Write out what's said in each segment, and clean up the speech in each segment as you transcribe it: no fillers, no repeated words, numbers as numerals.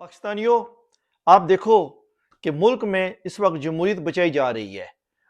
पाकिस्तानियों, आप देखो कि मुल्क में इस वक्त जमहूरियत बचाई जा रही है।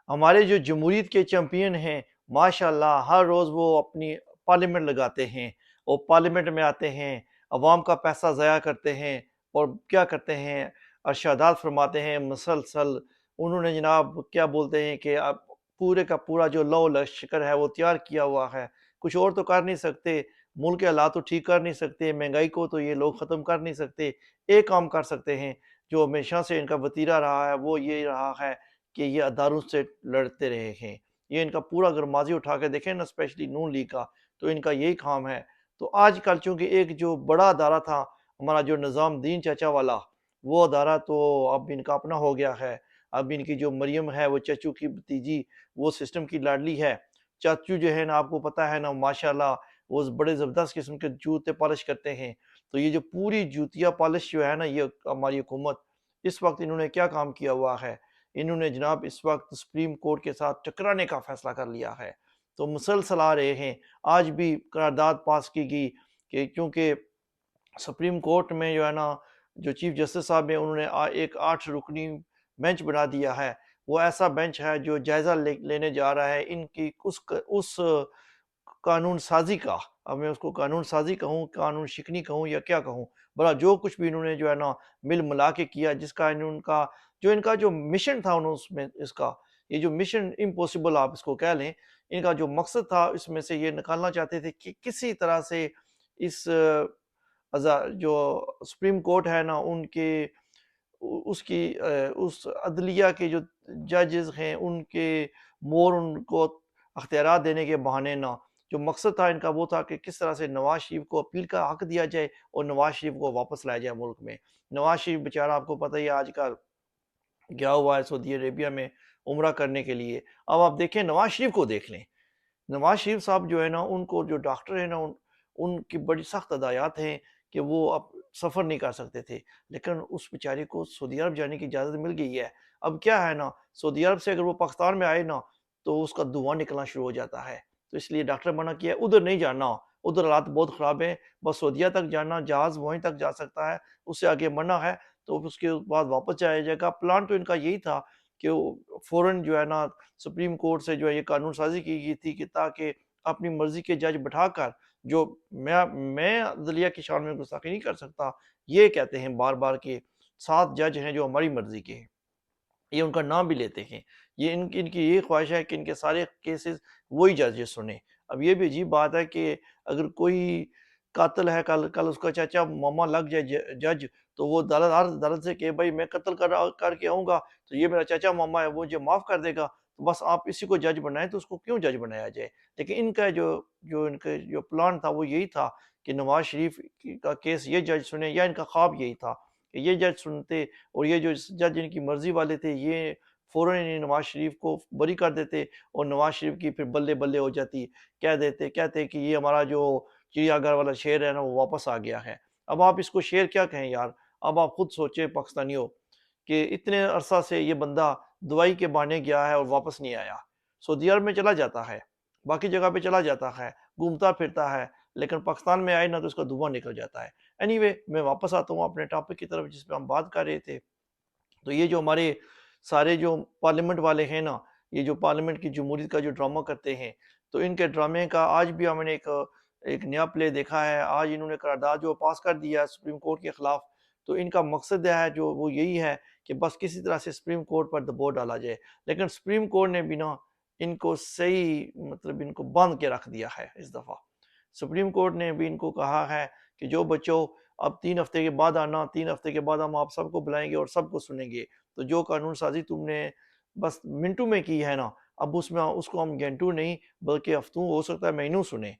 हमारे जो जमहूरियत के चैंपियन हैं, माशाल्लाह हर रोज़ वो अपनी पार्लियामेंट लगाते हैं और पार्लियामेंट में आते हैं, अवाम का पैसा ज़ाया करते हैं और क्या करते हैं, अरशादात फरमाते हैं मुसलसल। उन्होंने जनाब क्या बोलते हैं कि अब पूरे का पूरा जो लौ लश्कर है वो तैयार किया हुआ है। कुछ और तो कर नहीं सकते, मुल्क के हालात तो ठीक कर नहीं सकते, महंगाई को तो ये लोग ख़त्म कर नहीं सकते। एक काम कर सकते हैं, जो हमेशा से इनका वतीरा रहा है वो ये रहा है कि ये अदारों से लड़ते रहे हैं। ये इनका पूरा अगर माज़ी उठा के देखें ना, स्पेशली नून लीग का, तो इनका यही काम है। तो आजकल चूँकि एक जो बड़ा अदारा था हमारा जो निज़ामुद्दीन चाचा वाला, वो अदारा तो अब इनका अपना हो गया है। अब इनकी जो मरियम है वो चच्चू की भतीजी, वो सिस्टम की लाडली है। चाचू जो है ना, आपको पता है ना, माशाल्लाह वो बड़े ज़बरदस्त किस्म के जूते पॉलिश करते हैं। तो ये जो पूरी जूतिया पॉलिश जो है ना, ये हमारी हुकूमत इस वक्त इन्होंने क्या काम किया हुआ है, इन्होंने जनाब इस वक्त सुप्रीम कोर्ट के साथ टकराने का फैसला कर लिया है। तो मुसलसल आ रहे हैं, आज भी करारदाद पास की गई कि क्योंकि सुप्रीम कोर्ट में जो है ना, जो चीफ जस्टिस साहब हैं उन्होंने एक 8 रुकनी बेंच बना दिया है। वो ऐसा बेंच है जो जायज़ा लेने जा रहा है इनकी उस कानून साज़ी का। अब मैं उसको कानून साज़ी कहूँ, कानून शिकनी कहूँ या क्या कहूँ? भला जो कुछ भी इन्होंने जो है ना मिल मिला के किया, जिसका इनका जो इनका जो मिशन था उन्होंने उसमें इसका, ये जो मिशन इम्पॉसिबल आप इसको कह लें, इनका जो मकसद था इसमें से ये निकालना चाहते थे कि किसी तरह से इस जो सुप्रीम कोर्ट है ना उनके उसकी उस अदलिया के जो जजेस हैं उनके मोर उनको अख्तियारात देने के बहाने ना, जो मकसद था इनका वो था कि किस तरह से नवाज शरीफ को अपील का हक दिया जाए और नवाज शरीफ को वापस लाया जाए मुल्क में। नवाज शरीफ बेचारा, आपको पता ही है आजकल गया हुआ है सऊदी अरेबिया में उम्रा करने के लिए। अब आप देखें, नवाज शरीफ को देख लें, नवाज शरीफ साहब जो है ना, उनको जो डॉक्टर है ना, उनकी बड़ी सख्त हदायत हैं कि वो अब सफ़र नहीं कर सकते थे, लेकिन उस बेचारे को सऊदी अरब जाने की इजाज़त मिल गई है। अब क्या है ना, सऊदी अरब से अगर वो पाकिस्तान में आए ना, तो उसका धुआं निकलना शुरू हो जाता है। तो इसलिए डॉक्टर मना किया है, उधर नहीं जाना, उधर हालात बहुत ख़राब हैं, बस सऊदीया तक जाना, जहाज़ वहीं तक जा सकता है, उससे आगे मना है। तो उसके बाद वापस जाया जाएगा। प्लान तो इनका यही था कि वो फ़ौरन जो है ना, सुप्रीम कोर्ट से जो है ये कानून साज़ी की गई थी कि ताकि अपनी मर्ज़ी के जज बिठाकर, जो मैं अदलिया की शान में गुस्ताखी नहीं कर सकता, ये कहते हैं बार-बार कि 7 जज हैं जो हमारी मर्ज़ी के हैं। ये उनका नाम भी लेते हैं। ये इनकी ये ख्वाहिश है कि इनके सारे केसेस वही जजेस सुने। अब ये भी अजीब बात है कि अगर कोई कातिल है, कल कल उसका चाचा मामा लग जाए जज, तो वो अदालत से कहे भाई मैं कत्ल करके आऊँगा, तो ये मेरा चाचा मामा है वो मुझे माफ़ कर देगा, तो बस आप इसी को जज बनाएँ, तो उसको क्यों जज बनाया जाए? लेकिन इनका जो जो इनका जो प्लान था वो यही था कि नवाज़ शरीफ का केस ये जज सुने, या इनका ख्वाब यही था कि ये जज सुनते और ये जो जज इनकी मर्ज़ी वाले थे, ये फ़ौरन इन्हें नवाज़ शरीफ को बरी कर देते और नवाज़ शरीफ की फिर बल्ले-बल्ले हो जाती। कहते कि ये हमारा जो चिड़ियाघर वाला शेर है ना, वो वापस आ गया है। अब आप इसको शेर क्या कहें यार? अब आप खुद सोचें पाकिस्तानियों कि इतने अरसा से ये बंदा दवाई के बहाने गया है और वापस नहीं आया। सऊदी अरब में चला जाता है, बाकी जगह पे चला जाता है, घूमता-फिरता है, लेकिन पाकिस्तान में आए ना तो उसका धुआँ निकल जाता है। एनीवे, मैं वापस आता हूँ अपने टॉपिक की तरफ जिस पे हम बात कर रहे थे। तो ये जो हमारे सारे जो पार्लियामेंट वाले हैं ना, ये जो पार्लियामेंट की जमहूरियत का जो ड्रामा करते हैं, तो इनके ड्रामे का आज भी हमने एक नया प्ले देखा है। आज इन्होंने करारदाद जो पास कर दिया है सुप्रीम कोर्ट के खिलाफ, तो इनका मकसद है जो वो यही है कि बस किसी तरह से सुप्रीम कोर्ट पर दबाव डाला जाए। लेकिन सुप्रीम कोर्ट ने भी ना इनको सही मतलब इनको बांध के रख दिया है इस दफ़ा। सुप्रीम कोर्ट ने भी इनको कहा है कि जो बच्चों, अब 3 हफ्ते के बाद आना, 3 हफ्ते के बाद हम आप सबको बुलाएँगे और सबको सुनेंगे। तो जो कानून साज़ी तुमने बस मिनटों में की है ना, अब उसमें उसको हम घंटों नहीं बल्कि हफ्तों, हो सकता है महीनों सुने।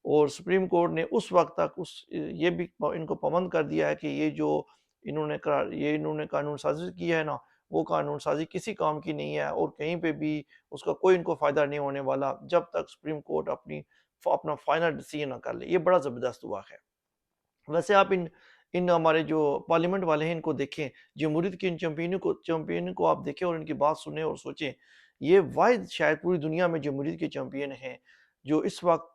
और सुप्रीम कोर्ट ने उस वक़्त तक उस ये भी इनको पाबंद कर दिया है कि ये इन्होंने कानून साज़ी की है ना, वो कानून साज़ी किसी काम की नहीं है और कहीं पे भी उसका कोई इनको फ़ायदा नहीं होने वाला, जब तक सुप्रीम कोर्ट अपना फाइनल डिसीजन ना कर ले। ये बड़ा ज़बरदस्त हुआ है। वैसे आप इन इन हमारे जो पार्लियामेंट वाले हैं इनको देखें, जमहूरियत के इन चैंपियनों को आप देखें और इनकी बात सुनें और सोचें। ये वाहिद शायद पूरी दुनिया में जमहूरियत के चैंपियन हैं, जो इस वक़्त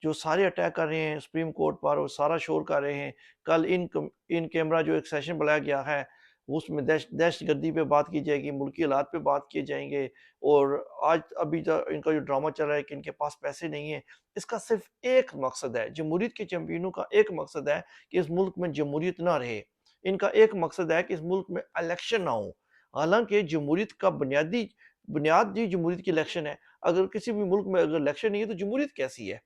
جو سارے اٹیک کر رہے ہیں سپریم کورٹ پر اور سارا شور کر رہے ہیں. کل ان کیمرہ جو ایک سیشن بلایا گیا ہے اس میں دہشت گردی پہ بات کی جائے گی, ملکی حالات پہ بات کیے جائیں گے. اور آج ابھی ان کا جو ڈرامہ چل رہا ہے کہ ان کے پاس پیسے نہیں ہیں, اس کا صرف ایک مقصد ہے, جمہوریت کے چیمپئنوں کا ایک مقصد ہے کہ اس ملک میں جمہوریت نہ رہے. ان کا ایک مقصد ہے کہ اس ملک میں الیکشن نہ ہو. حالانکہ جمہوریت کا بنیاد جی جمہوریت کی الیکشن ہے. اگر کسی بھی ملک میں اگر الیکشن نہیں ہے تو جمہوریت کیسی ہے؟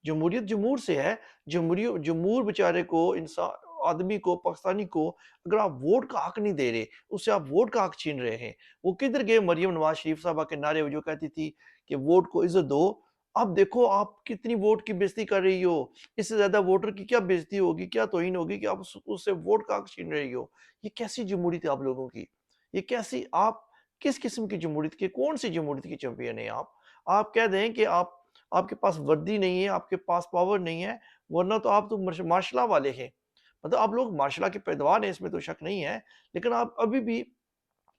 جمہوریت جمہور سے ہے. جمہور بیچارے کو, انسان آدمی کو, پاکستانی کو اگر آپ ووٹ کا حق نہیں دے رہے, اس سے آپ ووٹ کا حق چھین رہے ہیں. وہ کدھر گئے مریم نواز شریف صاحبہ کے نعرے جو کہتی تھی کہ ووٹ کو عزت دو؟ اب دیکھو آپ کتنی ووٹ کی بےزتی کر رہی ہو. اس سے زیادہ ووٹر کی کیا بےزتی ہوگی, کیا توہین ہوگی کہ آپ اس سے ووٹ کا حق چھین رہی ہو. یہ کیسی جمہوریت ہے آپ لوگوں کی؟ یہ کیسی, آپ کس قسم کی جمہوریت کی, کون سی جمہوریت کی چیمپئن ہیں آپ کہہ دیں کہ آپ کے پاس وردی نہیں ہے, آپ کے پاس پاور نہیں ہے, ورنہ تو آپ تو مارشل لاء والے ہیں. مطلب آپ لوگ مارشل لاء کے پیدوان ہیں, اس میں تو شک نہیں ہے. لیکن آپ ابھی بھی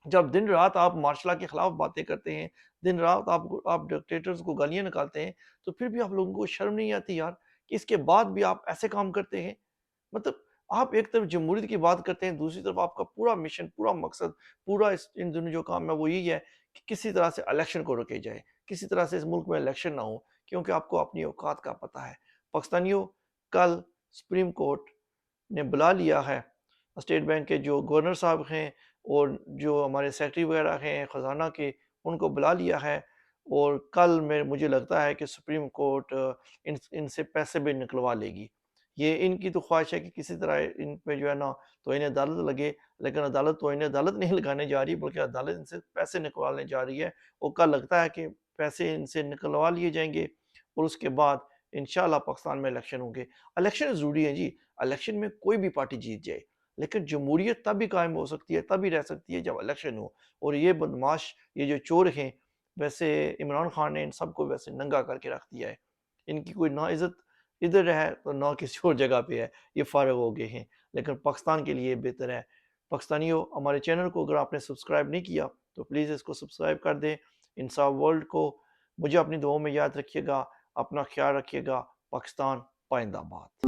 جب دن رات آپ مارشل لاء کے خلاف باتیں کرتے ہیں, دن رات آپ ڈکٹیٹرز کو گالیاں نکالتے ہیں, تو پھر بھی آپ لوگوں کو شرم نہیں آتی یار کہ اس کے بعد بھی آپ ایسے کام کرتے ہیں؟ مطلب آپ ایک طرف جمہوریت کی بات کرتے ہیں, دوسری طرف آپ کا پورا مشن, پورا مقصد, پورا ان دنوں جو کام ہے وہ یہی ہے کہ کسی طرح سے الیکشن کو روکے جائے, کسی طرح سے اس ملک میں الیکشن نہ ہو, کیونکہ آپ کو اپنی اوقات کا پتہ ہے. پاکستانیوں, کل سپریم کورٹ نے بلا لیا ہے اسٹیٹ بینک کے جو گورنر صاحب ہیں اور جو ہمارے سیکرٹری وغیرہ ہیں خزانہ کے, ان کو بلا لیا ہے. اور کل مجھے لگتا ہے کہ سپریم کورٹ ان سے پیسے بھی نکلوا لے گی. یہ ان کی تو خواہش ہے کہ کسی طرح ان پہ جو ہے نا توہین عدالت لگے, لیکن عدالت توہین عدالت نہیں لگانے جا رہی, بلکہ عدالت ان سے پیسے نکلوانے جا رہی ہے. اور کل لگتا ہے کہ پیسے ان سے نکلوا لیے جائیں گے اور اس کے بعد انشاءاللہ پاکستان میں الیکشن ہوں گے. الیکشن ضروری ہے جی, الیکشن میں کوئی بھی پارٹی جیت جائے, لیکن جمہوریت تب بھی قائم ہو سکتی ہے, تب ہی رہ سکتی ہے جب الیکشن ہو. اور یہ بدماش, یہ جو چور ہیں, ویسے عمران خان نے ان سب کو ویسے ننگا کر کے رکھ دیا ہے. ان کی کوئی نہ عزت ادھر ہے تو نہ کسی اور جگہ پہ ہے, یہ فارغ ہو گئے ہیں. لیکن پاکستان کے لیے بہتر ہے. پاکستانیوں, ہمارے چینل کو اگر آپ نے سبسکرائب نہیں کیا تو پلیز اس کو سبسکرائب کر دیں. انصاف ورلڈ کو مجھے اپنی دعاؤں میں یاد رکھیے گا. اپنا خیال رکھیے گا. پاکستان پائندہ باد.